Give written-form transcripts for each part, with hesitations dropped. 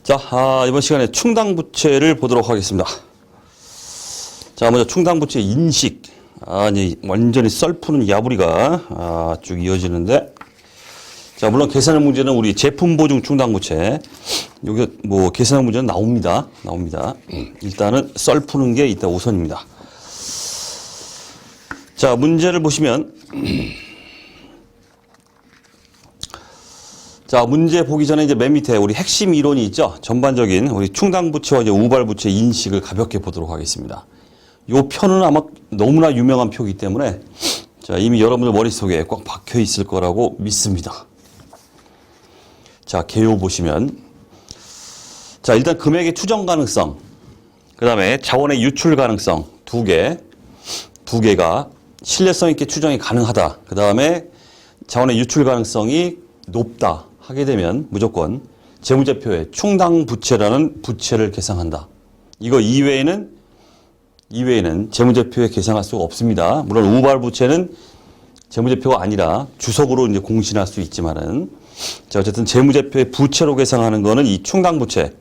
자, 이번 시간에 충당부채를 보도록 하겠습니다. 자, 먼저 충당부채 인식. 이제 완전히 썰푸는 야부리가 쭉 이어지는데, 자, 물론 계산의 문제는 우리 제품 보증 충당부채. 여기 뭐 계산의 문제는 나옵니다. 일단은 썰푸는 게 이따 우선입니다. 자, 문제를 보시면, 자, 문제 보기 전에 이제 맨 밑에 우리 핵심 이론이 있죠. 전반적인 우리 충당부채와 이제 우발부채 인식을 가볍게 보도록 하겠습니다. 요 표는 아마 너무나 유명한 표이기 때문에 자, 이미 여러분들 머릿속에 꽉 박혀 있을 거라고 믿습니다. 자, 개요 보시면 자, 일단 금액의 추정 가능성, 그 다음에 자원의 유출 가능성 두 개가 신뢰성 있게 추정이 가능하다. 그 다음에 자원의 유출 가능성이 높다 하게 되면 무조건 재무제표에 충당부채라는 부채를 계상한다. 이거 이외에는 재무제표에 계상할 수가 없습니다. 물론 우발부채는 재무제표가 아니라 주석으로 이제 공신할 수 있지만은, 자, 어쨌든 재무제표에 부채로 계상하는 거는 이 충당부채.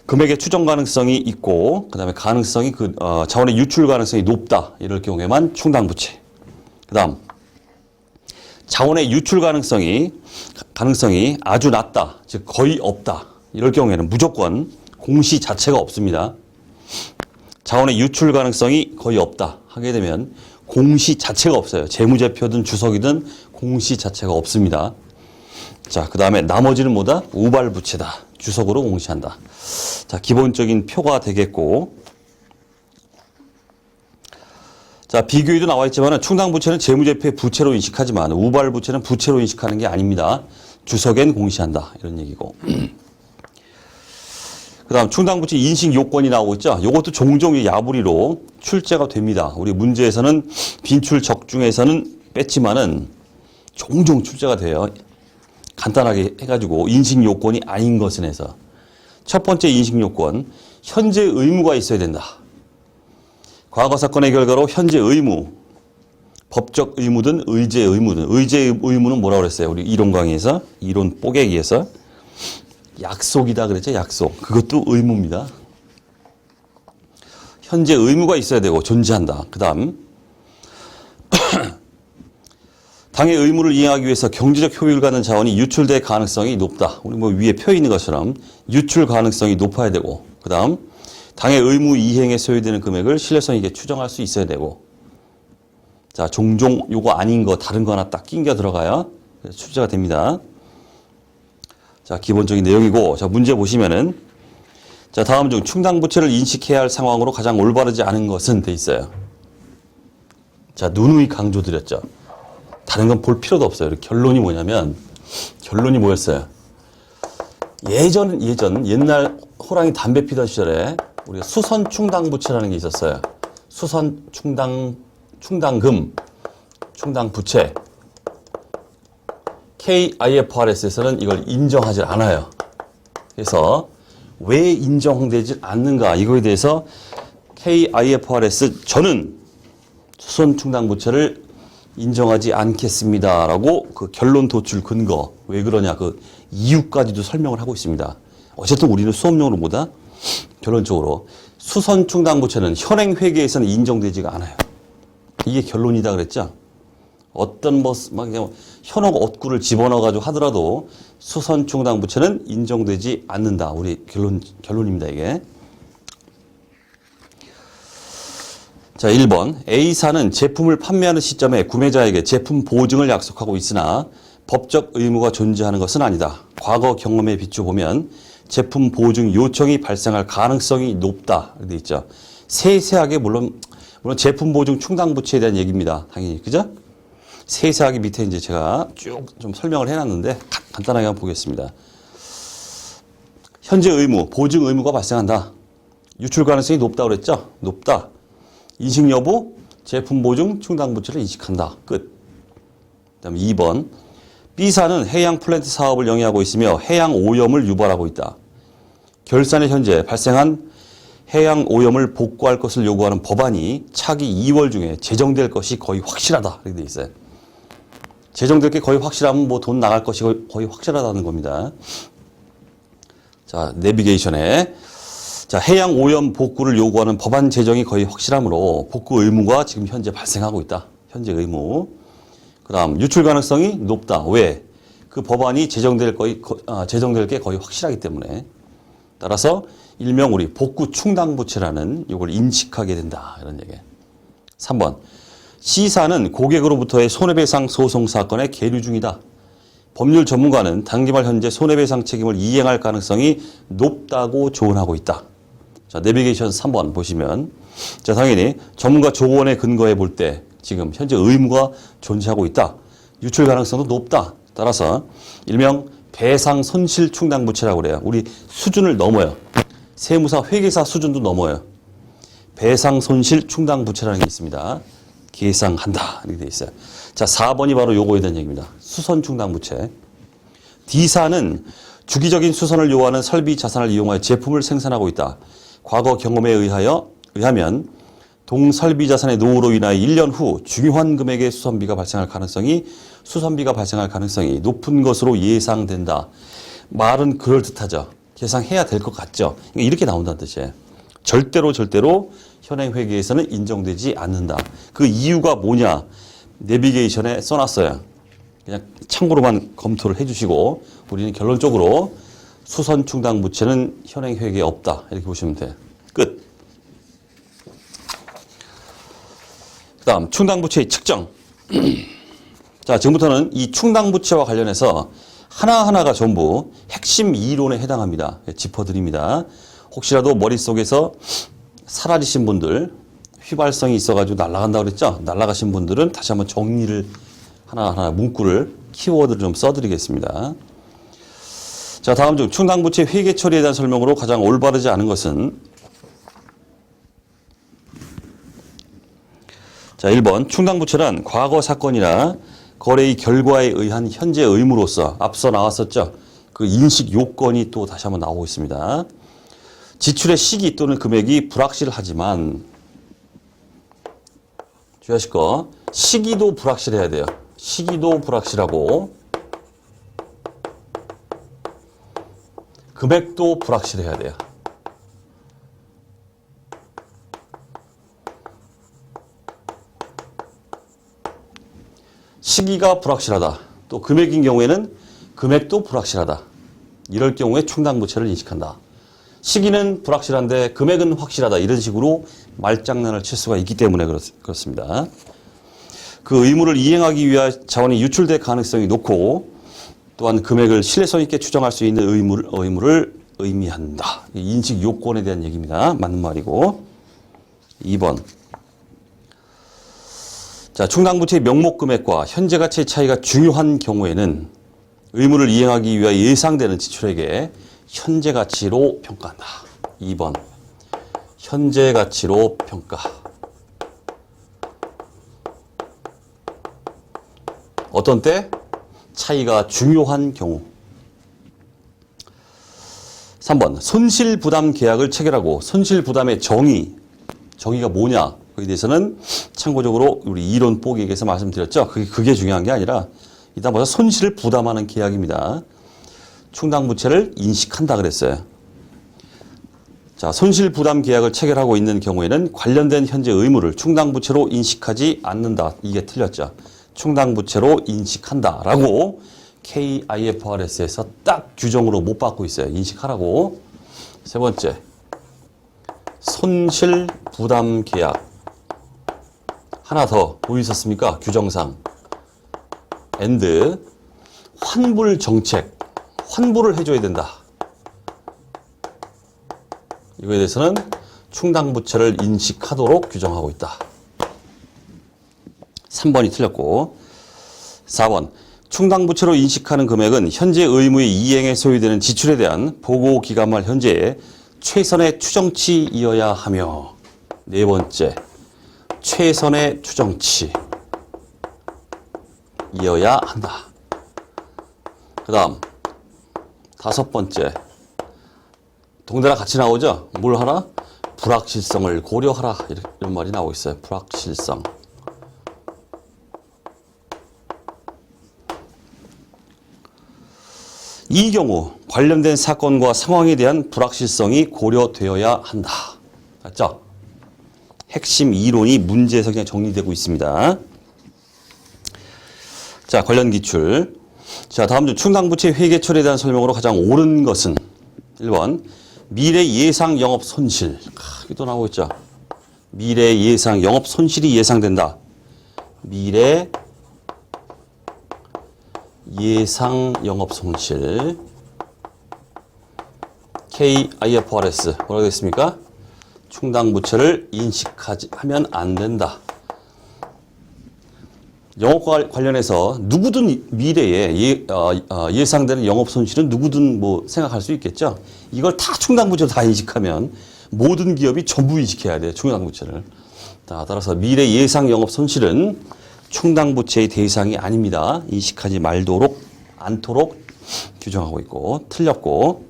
금액의 추정 가능성이 있고, 그 다음에 가능성이 자원의 유출 가능성이 높다. 이럴 경우에만 충당부채. 그 다음, 자원의 유출 가능성이 아주 낮다. 즉, 거의 없다. 이럴 경우에는 무조건 공시 자체가 없습니다. 자원의 유출 가능성이 거의 없다 하게 되면 공시 자체가 없어요. 재무제표든 주석이든 공시 자체가 없습니다. 자, 그 다음에 나머지는 뭐다? 우발부채다. 주석으로 공시한다. 자, 기본적인 표가 되겠고, 자, 비교에도 나와 있지만 충당부채는 재무제표의 부채로 인식하지만 우발부채는 부채로 인식하는 게 아닙니다. 주석엔 공시한다. 이런 얘기고. 그 다음 충당부채 인식 요건이 나오고 있죠. 이것도 종종 야부리로 출제가 됩니다. 우리 문제에서는 빈출 적중에서는 뺐지만은 종종 출제가 돼요. 간단하게 해가지고 인식 요건이 아닌 것은 해서. 첫 번째 인식 요건, 현재 의무가 있어야 된다. 과거 사건의 결과로 현재 의무, 법적 의무든 의제 의무든, 의제 의무는 뭐라고 그랬어요? 우리 이론 강의에서, 이론 뽀개기에서. 약속이다 그랬죠? 약속. 그것도 의무입니다. 현재 의무가 있어야 되고 존재한다. 그 다음 당의 의무를 이행하기 위해서 경제적 효익을 갖는 자원이 유출될 가능성이 높다. 우리 뭐 위에 표 있는 것처럼 유출 가능성이 높아야 되고, 그 다음 당의 의무 이행에 소요되는 금액을 신뢰성 있게 추정할 수 있어야 되고, 자, 종종 요거 아닌 거 다른 거 하나 딱 낑겨 들어가야 출제가 됩니다. 자, 기본적인 내용이고, 자, 문제 보시면은, 자, 다음 중 충당부채를 인식해야 할 상황으로 가장 올바르지 않은 것은 돼 있어요. 자, 누누이 강조드렸죠. 다른 건 볼 필요도 없어요. 결론이 뭐냐면, 결론이 뭐였어요? 옛날 호랑이 담배 피던 시절에 우리가 수선 충당부채라는 게 있었어요. 수선 충당금, 충당부채. KIFRS에서는 이걸 인정하지 않아요. 그래서 왜 인정되지 않는가 이거에 대해서 KIFRS 저는 수선 충당부채를 인정하지 않겠습니다라고 그 결론 도출 근거 왜 그러냐 그 이유까지도 설명을 하고 있습니다. 어쨌든 우리는 수업용으로 보다 결론적으로 수선 충당부채는 현행 회계에서는 인정되지가 않아요. 이게 결론이다 그랬죠. 어떤 막 현혹 얻구를 집어넣어가지고 하더라도 수선 충당부채는 인정되지 않는다. 우리 결론입니다, 이게. 자, 1번. A사는 제품을 판매하는 시점에 구매자에게 제품 보증을 약속하고 있으나 법적 의무가 존재하는 것은 아니다. 과거 경험에 비춰보면 제품 보증 요청이 발생할 가능성이 높다. 이렇게 돼 있죠. 세세하게 물론 제품 보증 충당부채에 대한 얘기입니다. 당연히. 그죠? 세세하게 밑에 이제 제가 쭉 좀 설명을 해놨는데 간단하게 한번 보겠습니다. 현재 의무, 보증 의무가 발생한다. 유출 가능성이 높다고 그랬죠? 높다. 인식 여부, 제품 보증 충당부채를 인식한다. 끝. 그다음에 2번. B사는 해양 플랜트 사업을 영위하고 있으며 해양 오염을 유발하고 있다. 결산의 현재 발생한 해양 오염을 복구할 것을 요구하는 법안이 차기 2월 중에 제정될 것이 거의 확실하다. 이렇게 돼 있어요. 제정될 게 거의 확실하면 뭐 돈 나갈 것이 거의 확실하다는 겁니다. 자, 내비게이션에 자, 해양 오염 복구를 요구하는 법안 제정이 거의 확실하므로 복구 의무가 지금 현재 발생하고 있다. 현재 의무. 그다음 유출 가능성이 높다. 왜? 그 법안이 제정될 게 거의 확실하기 때문에. 따라서 일명 우리 복구 충당부채라는 이걸 인식하게 된다. 이런 얘기. 3번. C사는 고객으로부터의 손해배상 소송 사건에 계류 중이다. 법률 전문가는 단기말 현재 손해배상 책임을 이행할 가능성이 높다고 조언하고 있다. 자, 내비게이션 3번 보시면 자, 당연히 전문가 조언에 근거해 볼 때 지금 현재 의무가 존재하고 있다. 유출 가능성도 높다. 따라서 일명 배상 손실 충당부채라고 그래요. 우리 수준을 넘어요. 세무사 회계사 수준도 넘어요. 배상 손실 충당부채라는 게 있습니다. 계상한다. 이렇게 돼 있어요. 자, 4번이 바로 요거에 대한 얘기입니다. 수선 충당부채. D사는 주기적인 수선을 요하는 설비 자산을 이용하여 제품을 생산하고 있다. 과거 경험에 의하면 동설비 자산의 노후로 인하여 1년 후 중요한 금액의 수선비가 발생할 가능성이 높은 것으로 예상된다. 말은 그럴듯하죠. 계상해야 될 것 같죠. 이렇게 나온다는 뜻이에요. 절대로 현행회계에서는 인정되지 않는다. 그 이유가 뭐냐? 내비게이션에 써놨어요. 그냥 참고로만 검토를 해주시고 우리는 결론적으로 수선 충당부채는 현행회계에 없다. 이렇게 보시면 돼요. 끝. 그 다음 충당부채의 측정. 자, 지금부터는 이 충당부채와 관련해서 하나하나가 전부 핵심 이론에 해당합니다. 짚어드립니다. 혹시라도 머릿속에서 사라지신 분들, 휘발성이 있어가지고 날아간다고 그랬죠? 날아가신 분들은 다시 한번 정리를 하나하나 문구를, 키워드를 좀 써드리겠습니다. 자, 다음 중 충당부채 회계 처리에 대한 설명으로 가장 올바르지 않은 것은 자, 1번 충당부채란 과거 사건이나 거래의 결과에 의한 현재 의무로서 앞서 나왔었죠. 그 인식 요건이 또 다시 한번 나오고 있습니다. 지출의 시기 또는 금액이 불확실하지만 주의하실 거 시기도 불확실해야 돼요. 시기도 불확실하고 금액도 불확실해야 돼요. 시기가 불확실하다. 또 금액인 경우에는 금액도 불확실하다. 이럴 경우에 충당부채를 인식한다. 시기는 불확실한데 금액은 확실하다. 이런 식으로 말장난을 칠 수가 있기 때문에 그렇습니다. 그 의무를 이행하기 위한 자원이 유출될 가능성이 높고 또한 금액을 신뢰성 있게 추정할 수 있는 의무를 의미한다. 인식 요건에 대한 얘기입니다. 맞는 말이고. 2번. 자, 충당부채의 명목 금액과 현재 가치의 차이가 중요한 경우에는 의무를 이행하기 위하여 예상되는 지출액의 현재 가치로 평가한다. 2번. 현재 가치로 평가. 어떤 때? 차이가 중요한 경우. 3번. 손실부담 계약을 체결하고 손실부담의 정의가 뭐냐? 거기에 대해서는 참고적으로 우리 이론 뽀개기에서 말씀드렸죠. 그게 중요한 게 아니라 일단 먼저 손실을 부담하는 계약입니다. 충당부채를 인식한다 그랬어요. 자, 손실부담 계약을 체결하고 있는 경우에는 관련된 현재 의무를 충당부채로 인식하지 않는다. 이게 틀렸죠. 충당부채로 인식한다라고 KIFRS에서 딱 규정으로 못 받고 있어요. 인식하라고. 세 번째, 손실부담 계약. 하나 더 뭐 있었습니까? 규정상. and 환불 정책. 환불을 해줘야 된다. 이거에 대해서는 충당부채를 인식하도록 규정하고 있다. 3번이 틀렸고 4번. 충당부채로 인식하는 금액은 현재 의무의 이행에 소요되는 지출에 대한 보고 기간 말 현재의 최선의 추정치이어야 하며 네 번째. 최선의 추정치이어야 한다. 그 다음 다섯 번째. 동대랑 같이 나오죠? 뭘 하라? 불확실성을 고려하라. 이런 말이 나오고 있어요. 불확실성. 이 경우 관련된 사건과 상황에 대한 불확실성이 고려되어야 한다. 맞죠? 핵심 이론이 문제에서 그냥 정리되고 있습니다. 자, 관련 기출. 자, 다음 중 충당부채 회계처리에 대한 설명으로 가장 옳은 것은 1번 미래 예상 영업 손실. 이게 또 나오고 있죠. 미래 예상 영업 손실이 예상된다. 미래 예상 영업 손실. KIFRS 뭐라고 되겠습니까? 충당부채를 인식하면 안 된다. 영업과 관련해서 누구든 미래에 예상되는 영업 손실은 누구든 뭐 생각할 수 있겠죠. 이걸 다 충당부채로 다 인식하면 모든 기업이 전부 인식해야 돼요. 충당부채를. 따라서 미래 예상 영업 손실은 충당부채의 대상이 아닙니다. 인식하지 말도록 않도록 규정하고 있고 틀렸고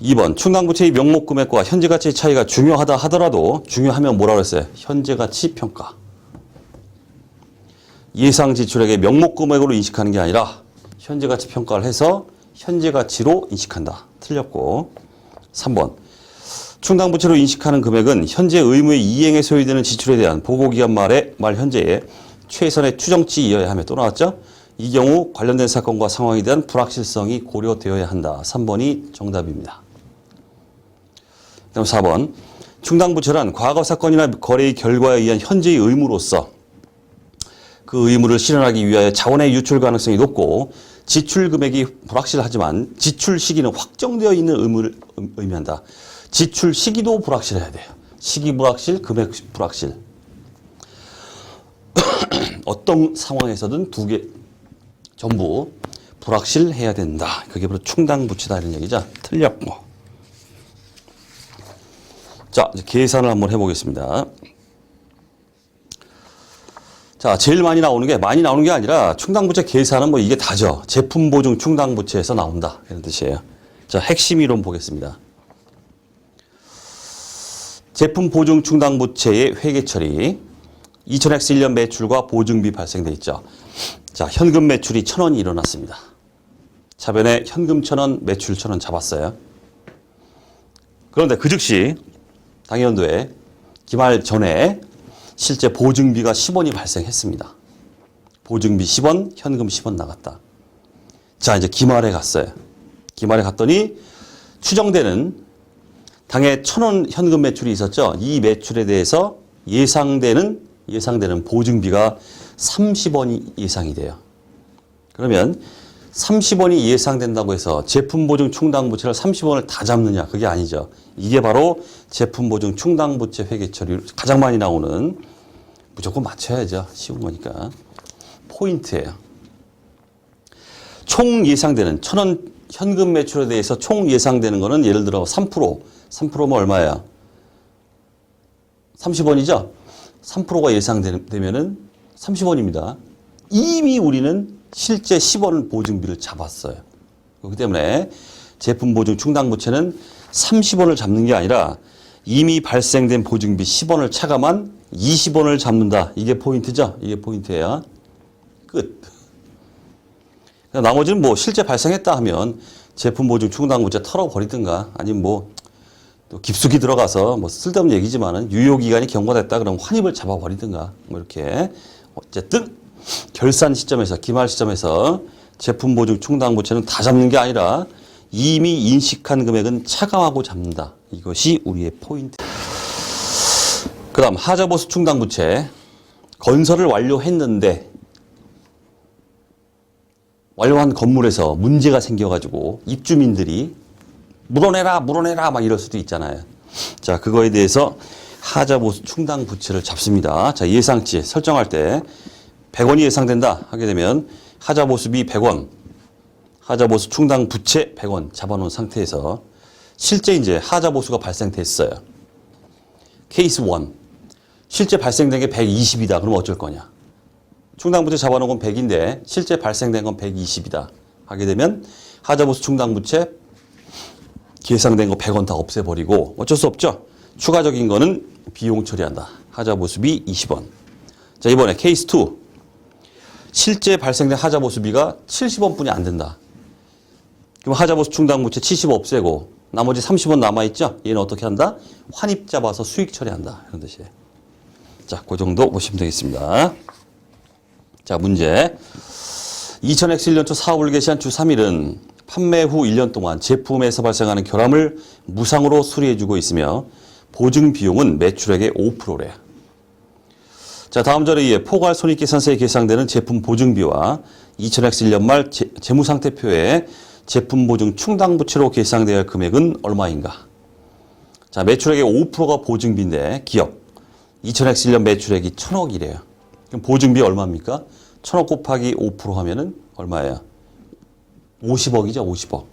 2번 충당부채의 명목 금액과 현재 가치의 차이가 중요하다 하더라도 중요하면 뭐라고 했어요? 현재 가치 평가. 예상 지출액의 명목 금액으로 인식하는 게 아니라 현재 가치 평가를 해서 현재 가치로 인식한다. 틀렸고 3번 충당부채로 인식하는 금액은 현재 의무의 이행에 소요되는 지출에 대한 보고기간 말 현재의 최선의 추정치이어야 하며 또 나왔죠? 이 경우 관련된 사건과 상황에 대한 불확실성이 고려되어야 한다. 3번이 정답입니다. 그다음 4번 충당부채란 과거 사건이나 거래의 결과에 의한 현재의 의무로서 그 의무를 실현하기 위하여 자원의 유출 가능성이 높고 지출 금액이 불확실하지만 지출 시기는 확정되어 있는 의무를 의미한다. 지출 시기도 불확실해야 돼요. 시기 불확실, 금액 불확실. 어떤 상황에서든 두 개 전부 불확실해야 된다. 그게 바로 충당부채다 이런 얘기죠. 틀렸고. 자, 이제 계산을 한번 해보겠습니다. 자, 제일 많이 나오는 게 아니라 충당부채 계산은 뭐 이게 다죠. 제품 보증 충당부채에서 나온다. 이런 뜻이에요. 자, 핵심 이론 보겠습니다. 제품 보증 충당부채의 회계 처리. 2000X 1년 매출과 보증비 발생돼 있죠. 자, 현금 매출이 1,000원이 일어났습니다. 차변에 현금 1,000원, 매출 1,000원 잡았어요. 그런데 그 즉시 당연도에 기말 전에 실제 보증비가 10원이 발생했습니다. 보증비 10원, 현금 10원 나갔다. 자, 이제 기말에 갔어요. 기말에 갔더니 추정되는 당해 1,000원 현금 매출이 있었죠. 이 매출에 대해서 예상되는 보증비가 30원이 예상이 돼요. 그러면 30원이 예상된다고 해서 제품 보증 충당부채를 30원을 다 잡느냐? 그게 아니죠. 이게 바로 제품 보증 충당부채 회계 처리로 가장 많이 나오는 무조건 맞춰야죠. 쉬운 거니까. 포인트예요. 총 예상되는 1,000원 현금 매출에 대해서 총 예상되는 거는 예를 들어 3%면 얼마예요? 30원이죠? 3%가 예상되면은 30원입니다. 이미 우리는 실제 10원 보증비를 잡았어요. 그렇기 때문에 제품 보증 충당부채는 30원을 잡는 게 아니라 이미 발생된 보증비 10원을 차감한 20원을 잡는다. 이게 포인트죠? 이게 포인트예요. 끝. 나머지는 뭐 실제 발생했다 하면 제품 보증 충당부채 털어버리든가 아니면 뭐 또 깊숙이 들어가서 뭐 쓸데없는 얘기지만은 유효기간이 경과됐다 그러면 환입을 잡아버리든가 뭐 이렇게 어쨌든 결산 시점에서 기말 시점에서 제품 보증 충당부채는 다 잡는 게 아니라 이미 인식한 금액은 차감하고 잡는다. 이것이 우리의 포인트. 그 다음 하자보수 충당부채. 건설을 완료했는데 완료한 건물에서 문제가 생겨가지고 입주민들이 물어내라 막 이럴 수도 있잖아요. 자, 그거에 대해서 하자보수 충당부채를 잡습니다. 자, 예상치 설정할 때 100원이 예상된다 하게 되면 하자보수비 100원, 하자보수 충당부채 100원 잡아놓은 상태에서 실제 이제 하자보수가 발생됐어요. 케이스 1. 실제 발생된 게 120이다. 그럼 어쩔 거냐? 충당부채 잡아놓은 건 100인데 실제 발생된 건 120이다. 하게 되면 하자보수 충당부채 계상된 거 100원 다 없애버리고 어쩔 수 없죠. 추가적인 거는 비용 처리한다. 하자보수비 20원. 자, 이번에 케이스 2. 실제 발생된 하자보수비가 70원뿐이 안 된다. 그럼 하자보수 충당부채 70 없애고 나머지 30원 남아있죠? 얘는 어떻게 한다? 환입 잡아서 수익 처리한다. 이런 뜻이에요. 자, 그 정도 보시면 되겠습니다. 자, 문제. 2000X 1년 초 사업을 개시한 주 3일은 판매 후 1년 동안 제품에서 발생하는 결함을 무상으로 수리해주고 있으며 보증 비용은 매출액의 5%래. 자, 다음 절에 의해 포괄 손익계산서에 계상되는 제품 보증비와 2000X 1년 말 재무상태표에 제품 보증 충당부채로 계상되어야 할 금액은 얼마인가? 자, 매출액의 5%가 보증비인데 기업 2000X 1년 매출액이 1000억이래요. 그럼 보증비 얼마입니까? 1000억 곱하기 5% 하면은 얼마예요? 50억이죠, 50억.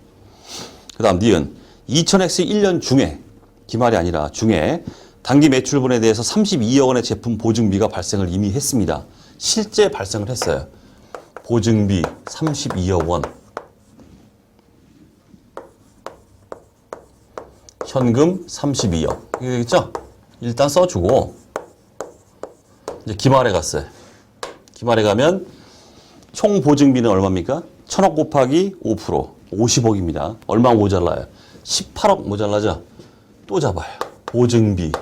그 다음 니은 2000X 1년 중에, 기말이 아니라 중에 당기 매출분에 대해서 32억 원의 제품 보증비가 발생을 이미 했습니다. 실제 발생을 했어요. 보증비 32억 원. 현금 32억. 이게 되겠죠? 일단 써주고 이제 기말에 갔어요. 기말에 가면 총 보증비는 얼마입니까? 1000억 곱하기 5%, 50억입니다. 얼마 모자라요? 18억 모자라죠? 또 잡아요. 보증비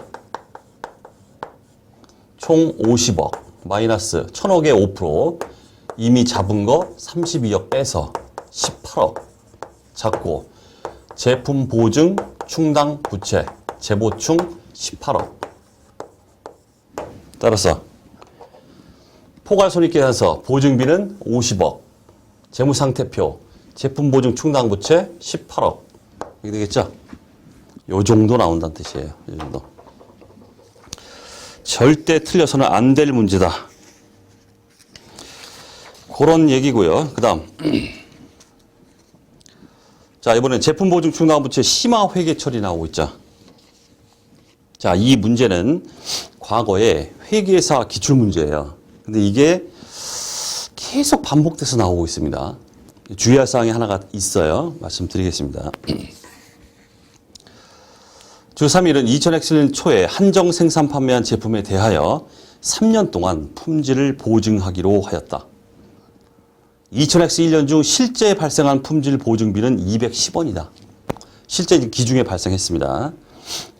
총 50억 마이너스 1000억의 5%, 이미 잡은 거 32억 빼서 18억 잡고 제품 보증 충당 부채 재보충 18억. 따라서 포괄손익계산서 보증비는 50억, 재무상태표 제품 보증 충당 부채 18억. 이게 되겠죠? 요 정도 나온다는 뜻이에요. 요 정도. 절대 틀려서는 안 될 문제다. 그런 얘기고요. 그 다음 자, 이번엔 제품 보증 충당 부채 심화 회계 처리 나오고 있죠. 자, 이 문제는 과거에 회계사 기출 문제예요. 근데 이게 계속 반복돼서 나오고 있습니다. 주의할 사항이 하나가 있어요. 말씀드리겠습니다. 주 3일은 2000X년 초에 한정 생산 판매한 제품에 대하여 3년 동안 품질을 보증하기로 하였다. 2000X 1년 중 실제 발생한 품질 보증비는 210원이다. 실제 기중에 발생했습니다.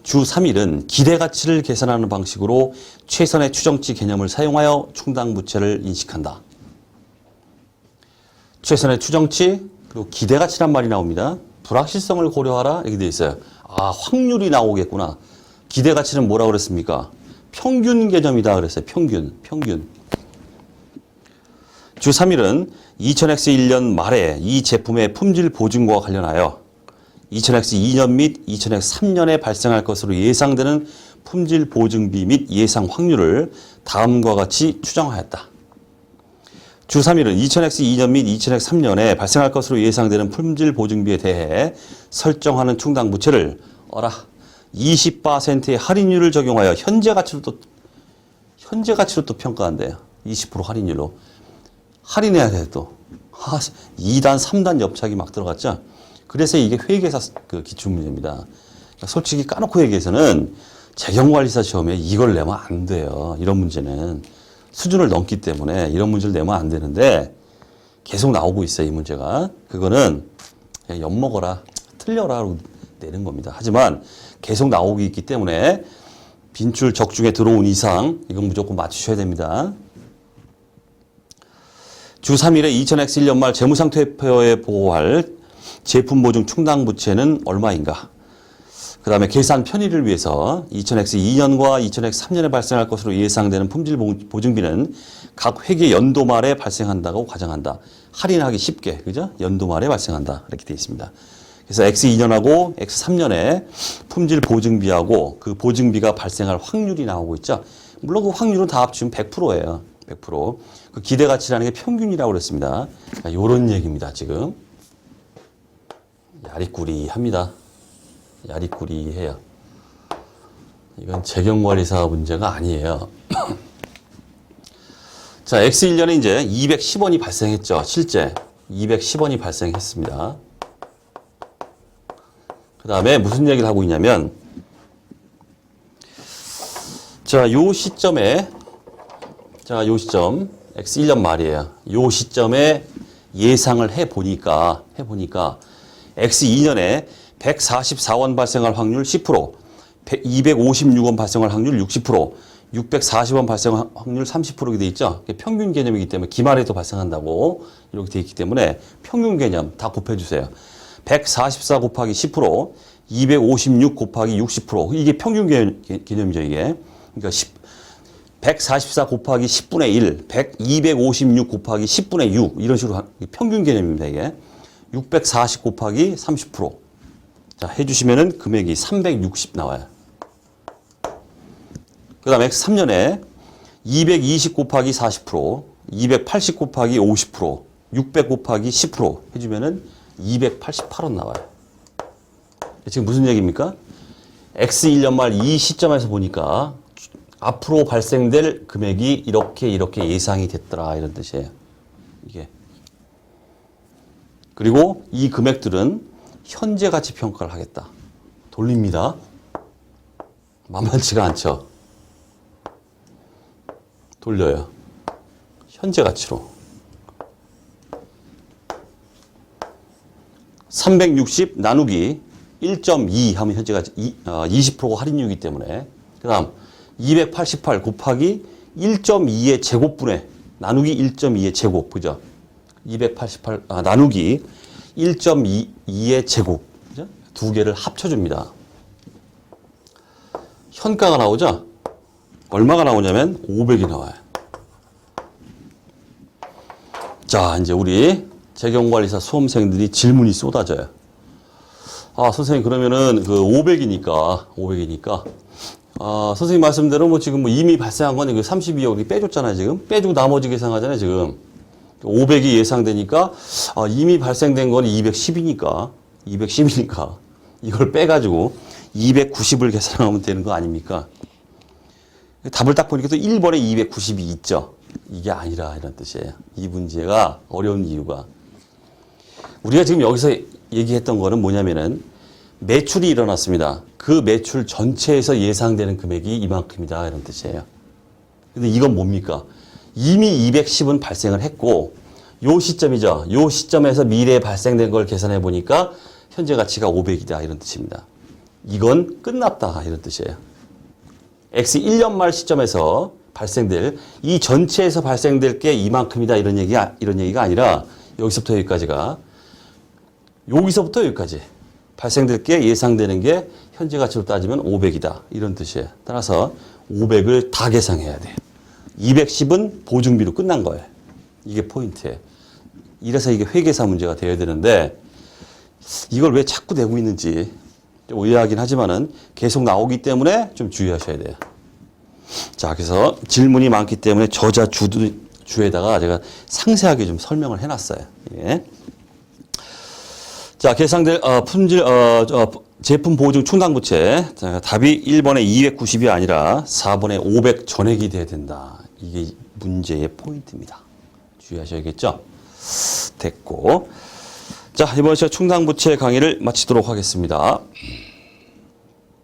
주 3일은 기대가치를 계산하는 방식으로 최선의 추정치 개념을 사용하여 충당부채를 인식한다. 최선의 추정치, 그리고 기대가치란 말이 나옵니다. 불확실성을 고려하라 이렇게 되어 있어요. 아, 확률이 나오겠구나. 기대가치는 뭐라고 그랬습니까? 평균 개념이다 그랬어요. 평균. 주 3일은 2000X 1년 말에 이 제품의 품질 보증과 관련하여 2000X 2년 및 2000X 3년에 발생할 것으로 예상되는 품질 보증비 및 예상 확률을 다음과 같이 추정하였다. 주 3일은 2000X 2년 및 2000X 3년에 발생할 것으로 예상되는 품질 보증비에 대해 설정하는 충당부채를 20%의 할인율을 적용하여 현재 가치로 또 평가한대요. 20% 할인율로. 할인해야 돼, 또. 2단, 3단 엽착이 막 들어갔죠? 그래서 이게 회계사 그 기출문제입니다. 그러니까 솔직히 까놓고 얘기해서는 재경관리사 시험에 이걸 내면 안 돼요. 이런 문제는. 수준을 넘기 때문에 이런 문제를 내면 안 되는데 계속 나오고 있어요, 이 문제가. 그거는 그냥 엿먹어라, 틀려라 하고 내는 겁니다. 하지만 계속 나오고 있기 때문에 빈출 적중에 들어온 이상 이건 무조건 맞추셔야 됩니다. 주 3일에 2000X 1년 말 재무상태표에 보고할 제품 보증 충당부채는 얼마인가? 그 다음에 계산 편의를 위해서 2000X 2년과 2000X 3년에 발생할 것으로 예상되는 품질 보증비는 각 회계 연도 말에 발생한다고 가정한다. 할인하기 쉽게, 그죠? 연도 말에 발생한다. 이렇게 되어 있습니다. 그래서 X2년하고 X3년에 품질 보증비하고 그 보증비가 발생할 확률이 나오고 있죠. 물론 그 확률은 다 합치면 100%예요. 100%. 그 기대가치라는 게 평균이라고 그랬습니다. 요런 얘기입니다, 지금. 야리꾸리합니다. 야리꾸리해요. 이건 재경관리사 문제가 아니에요. 자, X1년에 이제 210원이 발생했죠. 실제 210원이 발생했습니다. 그 다음에 무슨 얘기를 하고 있냐면, 자, 요 시점에, 요 시점, X1년 말이에요. 요 시점에 예상을 해보니까 X2년에 144원 발생할 확률 10%, 256원 발생할 확률 60%, 640원 발생할 확률 30%게 돼 있죠. 평균 개념이기 때문에 기말에도 발생한다고 이렇게 돼 있기 때문에 평균 개념 다 곱해주세요. 144 곱하기 10%, 256 곱하기 60%. 이게 평균 개념이죠, 이게. 그러니까 144 곱하기 10분의 1, 256 곱하기 10분의 6 이런 식으로 평균 개념입니다, 이게. 640 곱하기 30%. 자, 해주시면은 금액이 360 나와요. 그 다음에 X3년에 220 곱하기 40%, 280 곱하기 50%, 600 곱하기 10% 해주면은 288원 나와요. 지금 무슨 얘기입니까? X1년 말 이 시점에서 보니까 앞으로 발생될 금액이 이렇게 예상이 됐더라 이런 뜻이에요. 이게. 그리고 이 금액들은 현재 가치 평가를 하겠다. 돌립니다. 만만치가 않죠. 돌려요. 현재 가치로. 360 나누기 1.2 하면 현재 가치 20%가 할인율이기 때문에. 그 다음 288 곱하기 1.2의 제곱분의 나누기 1.2의 제곱. 그죠? 288 나누기 1.2의 제곱. 그죠? 두 개를 합쳐줍니다. 현가가 나오죠? 얼마가 나오냐면 500이 나와요. 자, 이제 우리 재경관리사 수험생들이 질문이 쏟아져요. 아, 선생님, 그러면은 그 500이니까. 아, 선생님 말씀대로 뭐 지금 뭐 이미 발생한 건 32억이 빼줬잖아요, 지금. 빼주고 나머지 계산하잖아요, 지금. 500이 예상되니까, 아, 이미 발생된 건 210이니까, 이걸 빼가지고 290을 계산하면 되는 거 아닙니까? 답을 딱 보니까 또 1번에 290이 있죠. 이게 아니라 이런 뜻이에요. 이 문제가 어려운 이유가. 우리가 지금 여기서 얘기했던 거는 뭐냐면은 매출이 일어났습니다. 그 매출 전체에서 예상되는 금액이 이만큼이다 이런 뜻이에요. 근데 이건 뭡니까? 이미 210은 발생을 했고 요 시점이죠. 요 시점에서 미래에 발생된 걸 계산해 보니까 현재 가치가 500이다 이런 뜻입니다. 이건 끝났다 이런 뜻이에요. X 1년 말 시점에서 발생될 이 전체에서 발생될 게 이만큼이다 이런 얘기가 아니라 여기서부터 여기까지 발생될 게 예상되는 게 현재 가치로 따지면 500이다 이런 뜻이에요. 따라서 500을 다 계산해야 돼요. 210은 보증비로 끝난 거예요. 이게 포인트예요. 이래서 이게 회계사 문제가 되어야 되는데 이걸 왜 자꾸 내고 있는지 좀 의아하긴 하지만은 계속 나오기 때문에 좀 주의하셔야 돼요. 자, 그래서 질문이 많기 때문에 저자 주에다가 제가 상세하게 좀 설명을 해놨어요. 예. 자, 계상될 품질 제품 보증 충당부채. 자, 답이 1번에 290이 아니라 4번에 500 전액이 돼야 된다. 이게 문제의 포인트입니다. 주의하셔야겠죠? 됐고. 자, 이번 시간 충당부채 강의를 마치도록 하겠습니다.